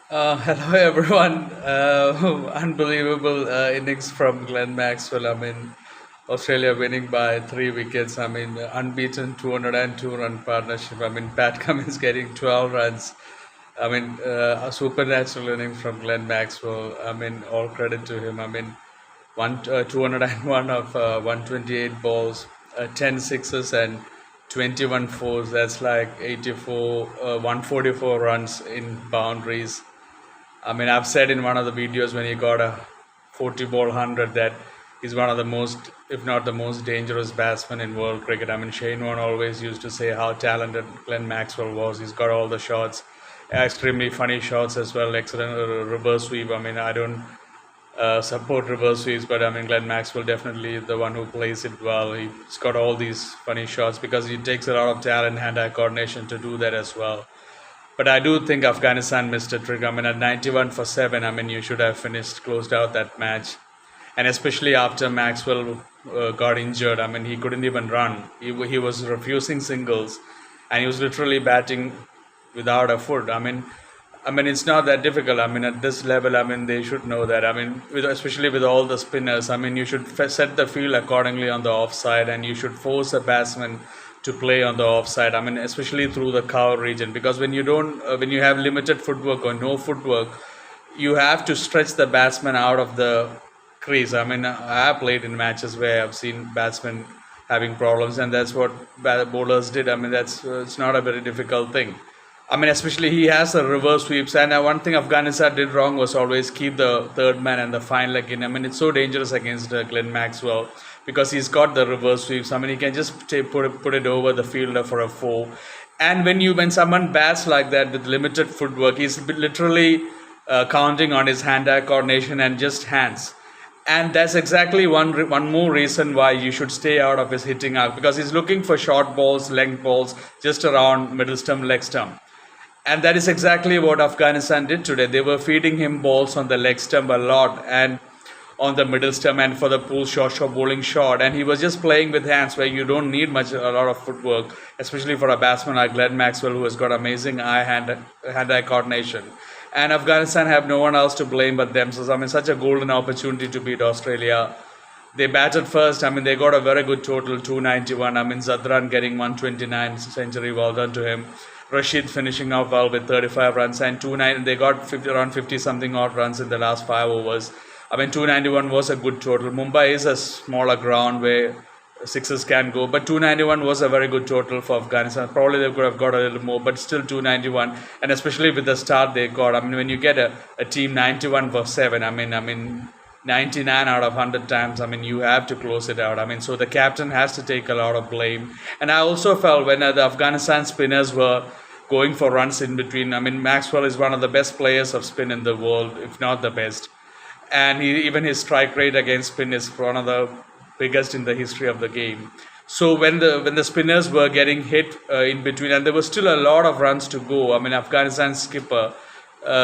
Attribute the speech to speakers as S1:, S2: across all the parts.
S1: Hello everyone. Unbelievable innings from Glenn Maxwell. I mean, Australia winning by 3 wickets. I mean, unbeaten 202 run partnership. I mean, Pat Cummins getting 12 runs. I mean, a supernatural inning from Glenn Maxwell. I mean, all credit to him. I mean, 201 of 128 balls, 10 sixes and 21 fours. That's like 84, 144 runs in boundaries. I mean, I've said in one of the videos when he got a 40 ball 100 that he's one of the most, if not the most dangerous batsman in world cricket. I mean, Shane Warne always used to say how talented Glenn Maxwell was. He's got all the shots, extremely funny shots as well, excellent reverse sweep. I mean, I don't support reverse sweeps, but I mean, Glenn Maxwell definitely the one who plays it well. He's got all these funny shots because it takes a lot of talent, hand-eye coordination to do that as well. But I do think Afghanistan missed a trick. I mean, at 91 for 7, I mean, you should have closed out that match. And especially after Maxwell got injured, I mean, he couldn't even run. He was refusing singles and he was literally batting without a foot. I mean, it's not that difficult. I mean, at this level, I mean, they should know that. I mean, especially with all the spinners, I mean, you should set the field accordingly on the offside, and you should force a batsman to play on the offside. I mean, especially through the cover region, because when you have limited footwork or no footwork, you have to stretch the batsman out of the crease. I mean, I have played in matches where I've seen batsmen having problems, and that's what bowlers did. I mean, that's it's not a very difficult thing. I mean, especially he has the reverse sweeps, and one thing Afghanistan did wrong was always keep the third man and the fine leg in. I mean, it's so dangerous against Glenn Maxwell because he's got the reverse sweeps. I mean, he can just put it over the fielder for a four. And when someone bats like that with limited footwork, he's literally counting on his hand-eye coordination and just hands. And that's exactly one more reason why you should stay out of his hitting arc, because he's looking for short balls, length balls, just around middle stump, leg stump. And that is exactly what Afghanistan did today. They were feeding him balls on the leg stump a lot and on the middle stump and for the pull short bowling shot. And he was just playing with hands where you don't need a lot of footwork, especially for a batsman like Glenn Maxwell, who has got amazing hand-eye coordination. And Afghanistan have no one else to blame but themselves. I mean, such a golden opportunity to beat Australia. They batted first. I mean, they got a very good total, 291. I mean, Zadran getting 129 century. Well done to him. Rashid finishing off well with 35 runs and 290. They got around 50 something odd runs in the last 5 overs. I mean, 291 was a good total. Mumbai is a smaller ground where sixes can go, but 291 was a very good total for Afghanistan. Probably they could have got a little more, but still 291, and especially with the start they got. I mean, when you get a team 91 for 7, I mean 99 out of 100 times, I mean, you have to close it out. I mean, so the captain has to take a lot of blame. And I also felt when the Afghanistan spinners were going for runs in between, I mean, Maxwell is one of the best players of spin in the world, if not the best. And even his strike rate against spin is one of the biggest in the history of the game. So when the spinners were getting hit in between, and there was still a lot of runs to go, I mean, Afghanistan's skipper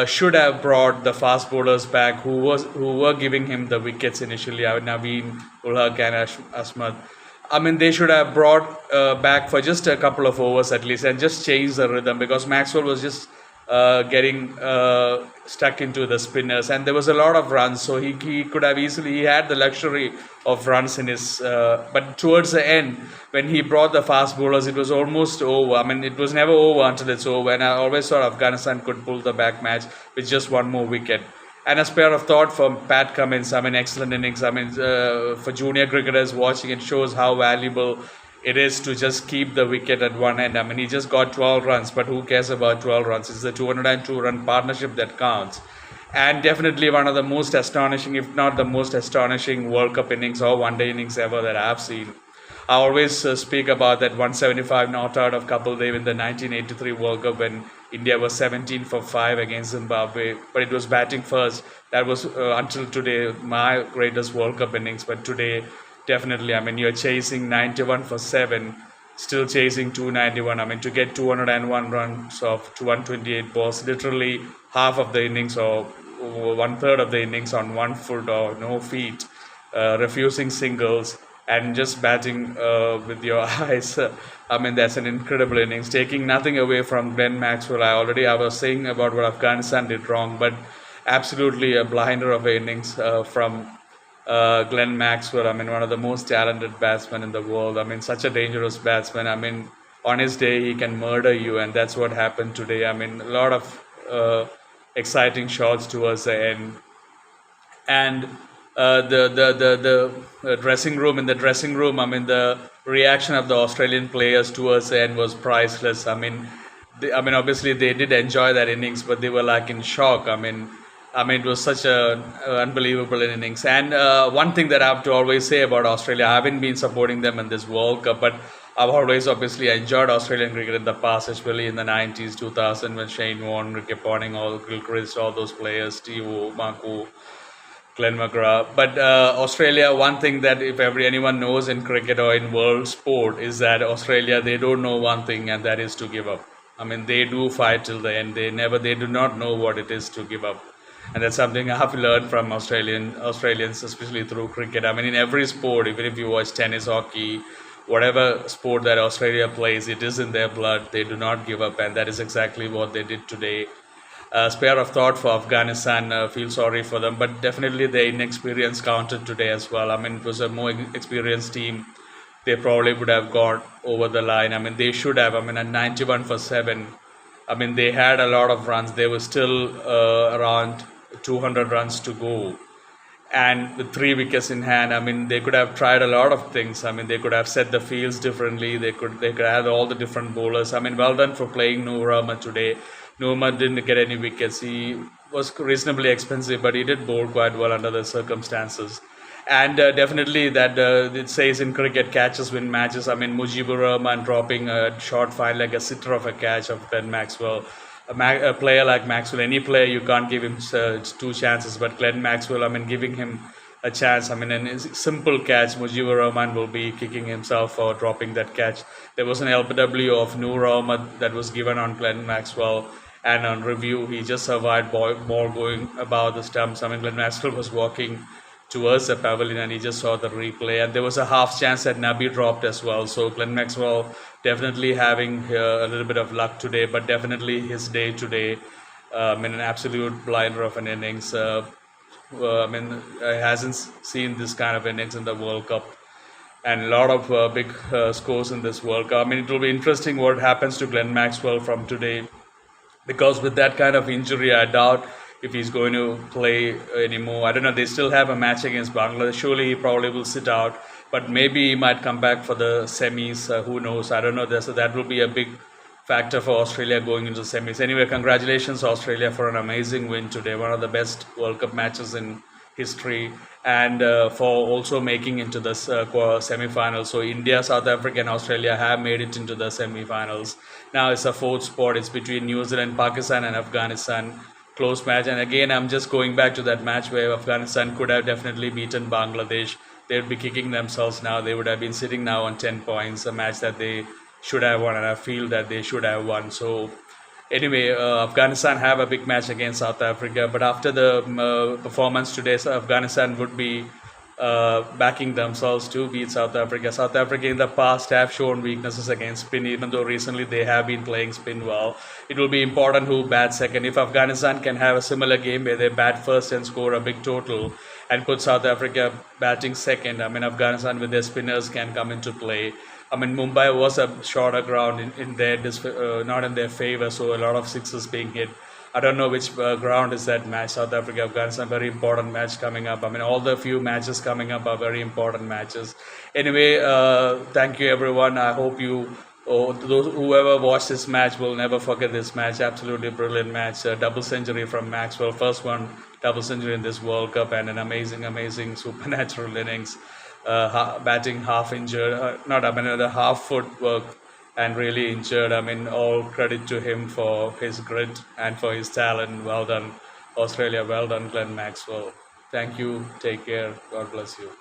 S1: should have brought the fast bowlers back who were giving him the wickets initially, Naveen, Ulhaq and Asmad. I mean, they should have brought back for just a couple of overs at least and just change the rhythm, because Maxwell was just getting stuck into the spinners, and there was a lot of runs, so he could have easily, he had the luxury of runs in his but towards the end when he brought the fast bowlers, it was almost over. I mean, it was never over until it's over, and I always thought Afghanistan could pull the back match with just one more wicket. And a spare of thought from Pat Cummins. I mean, excellent innings. I mean, for junior cricketers watching, it shows how valuable it is to just keep the wicket at one end. I mean, he just got 12 runs, but who cares about 12 runs? It's the 202 run partnership that counts. And definitely one of the most astonishing, if not the most astonishing, World Cup innings or one day innings ever that I've seen. I always speak about that 175 not out of Kapil Dev in the 1983 World Cup when India was 17 for 5 against Zimbabwe, but it was batting first. That was until today my greatest World Cup innings. But today, definitely, I mean, you're chasing 91 for 7, still chasing 291. I mean, to get 201 runs of 128 balls, literally half of the innings or one third of the innings on one foot or no feet, refusing singles, and just batting with your eyes. I mean, that's an incredible innings. Taking nothing away from Glenn Maxwell, I was saying about what Afghanistan did wrong, but absolutely a blinder of innings from Glenn Maxwell. I mean, one of the most talented batsmen in the world. I mean, such a dangerous batsman. I mean, on his day, he can murder you, and that's what happened today. I mean, a lot of exciting shots towards the end, and the dressing room in the dressing room. I mean, the reaction of the Australian players towards the end was priceless. I mean, obviously they did enjoy that innings, but they were like in shock. It was such a unbelievable innings. And one thing that I have to always say about Australia, I haven't been supporting them in this World Cup, but I've always obviously enjoyed Australian cricket in the past, especially in the 90s, 2000, when Shane Warne, Ricky Ponting, all Gilchrist, all those players, Steve Marco, Glenn McGrath. But Australia, one thing that if anyone knows in cricket or in world sport is that Australia, they don't know one thing, and that is to give up. I mean, they do fight till the end. They do not know what it is to give up, and that's something I have learned from Australians, especially through cricket. I mean, in every sport, even if you watch tennis, hockey, whatever sport that Australia plays, it is in their blood. They do not give up, and that is exactly what they did today. Spare of thought for Afghanistan. Feel sorry for them, but definitely the inexperience counted today as well. I mean, it was a more experienced team. They probably would have got over the line. I mean, they should have. I mean, at 91 for 7, I mean, they had a lot of runs. They were still around 200 runs to go. And with 3 wickets in hand, I mean, they could have tried a lot of things. I mean, they could have set the fields differently. They could have all the different bowlers. I mean, well done for playing Noor Ahmed today. Noor Ahmed didn't get any wickets. He was reasonably expensive, but he did bowl quite well under the circumstances. And definitely that it says in cricket, catches win matches. I mean, Mujibur Rahman dropping a short fine like a sitter of a catch of Ben Maxwell. A player like Maxwell, any player, you can't give him two chances, but Glenn Maxwell, I mean, giving him a chance. I mean, in a simple catch, Mujibur Rahman will be kicking himself for dropping that catch. There was an LBW of Noor Ahmed that was given on Glenn Maxwell, and on review, he just survived ball going above the stumps. I mean, Glenn Maxwell was walking towards the pavilion, and he just saw the replay, and there was a half chance that Nabi dropped as well. So Glenn Maxwell definitely having a little bit of luck today, but definitely his day today. An absolute blinder of an innings. I hasn't seen this kind of innings in the World Cup, and a lot of big scores in this World Cup. I mean, it will be interesting what happens to Glenn Maxwell from today, because with that kind of injury, I doubt if he's going to play anymore. I don't know. They still have a match against Bangladesh. Surely he probably will sit out, but maybe he might come back for the semis. Who knows? I don't know. So that will be a big factor for Australia going into the semis. Anyway, congratulations Australia for an amazing win today. One of the best World Cup matches in history, and for also making into the semi-finals. So India, South Africa and Australia have made it into the semi-finals. Now it's a fourth spot. It's between New Zealand, Pakistan and Afghanistan. Close match. And again, I'm just going back to that match where Afghanistan could have definitely beaten Bangladesh. They would be kicking themselves now. They would have been sitting now on 10 points, a match that they should have won, and I feel that they should have won. So anyway, Afghanistan have a big match against South Africa, but after the performance today, so Afghanistan would be backing themselves to beat South Africa. South Africa in the past have shown weaknesses against spin, even though recently they have been playing spin well. It will be important who bats second. If Afghanistan can have a similar game where they bat first and score a big total, and put South Africa batting second, I mean, Afghanistan with their spinners can come into play. I mean, Mumbai was a shorter ground in their not in their favor, so a lot of sixes being hit. I don't know which ground is that match. South Africa, Afghanistan, very important match coming up. I mean, all the few matches coming up are very important matches. Anyway, thank you everyone. I hope whoever watched this match will never forget this match. Absolutely brilliant match. A double century from Maxwell, first one double century in this World Cup, and an amazing supernatural innings. Batting half injured, a half foot work, and really injured. I mean, all credit to him for his grit and for his talent. Well done, Australia. Well done, Glenn Maxwell. Thank you. Take care. God bless you.